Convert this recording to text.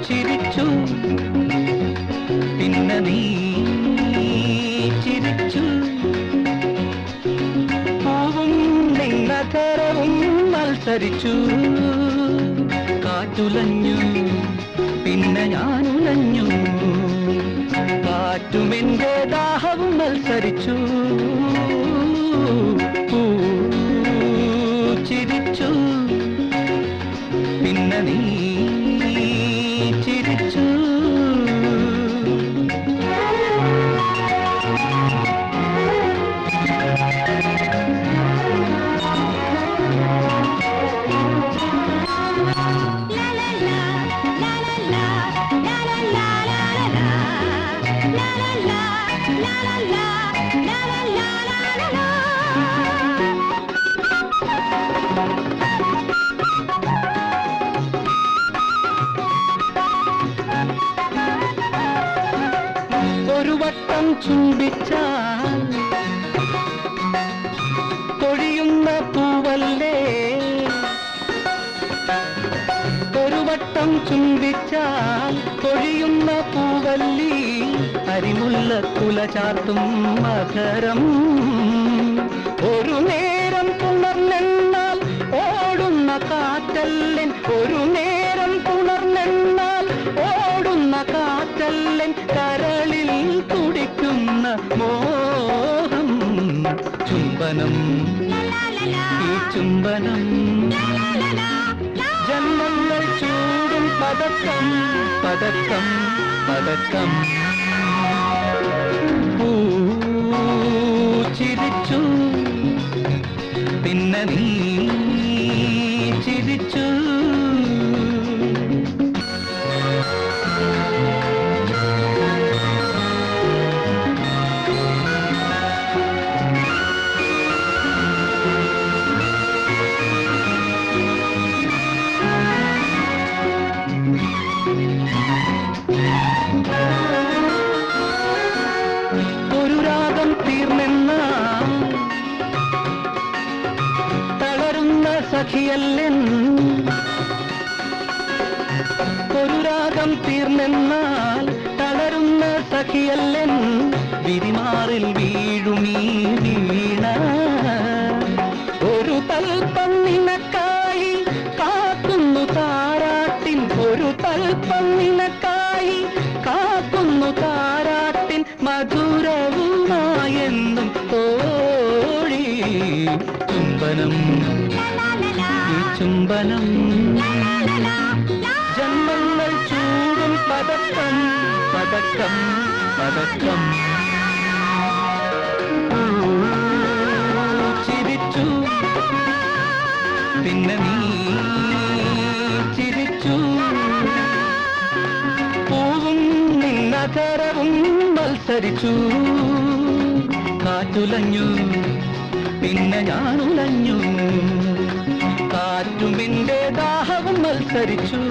ചിരിച്ചു പിന്നെ നീ ചിരിച്ചു പൂവും നിന്നകരവും മത്സരിച്ചു കാറ്റുലഞ്ഞു പിന്നെ ഞാനുലഞ്ഞു കാറ്റുമെന്റെ ദാഹവും മത്സരിച്ചു ചിരിച്ചു പിന്നെ നീ ചിരിച്ചു ഒരു വട്ടം ചുംബിച്ചാൽ പൊഴിയുന്ന പൂവല്ലേ ഒരു വട്ടം ചുംബിച്ചാൽ പൊഴിയുന്ന പൂവല്ലി അരിമുല്ല കുല ചാർത്തും മകരം ഒരു നേരം പുണർന്നെന്നാൽ ഓടുന്ന കാറ്റല്ലൻ ഒരു നേരം പുണർന്നെന്നാൽ ഓടുന്ന കാറ്റല്ലൻ കരളിൽ തുടിക്കുന്ന മോഹം ചുംബനം ഈ ചുംബനം ജന്മങ്ങൾ ചൂടും പതക്കം പതക്കം പതക്കം ചിരിച്ചു പിന്നെ നീ ചിരിച്ചു ഒരു രാഗം തീർന്നെന്ന തളരുന്ന സഖിയല്ലൻ ഒരു രാഗം തീർന്നെന്നാൽ തളരുന്ന സഖിയല്ലൻ വിരിമാറിൽ വീഴുമീ വീണ ഒരു തൽപ്പം നിനക്കായി കാക്കുന്നു താരാട്ടിൻ ഒരു തൽപ്പം നിനക്കായി കാക്കുന്നു താരാട്ടിൻ മധുരവുമായെന്നും തോഴി ചുംബനം ഈ ചുംബനം ജന്മങ്ങൾ ചൂടും പതക്കം പതക്കം പതക്കം ചിരിച്ചു പിന്നെ നീ ചിരിച്ചു പൂവും നിന്നകരവും മത്സരിച്ചു കാറ്റുലഞ്ഞു പിന്നെ ഞാനുലഞ്ഞു കാറ്റും എന്റെ ദാഹവും മത്സരിച്ചു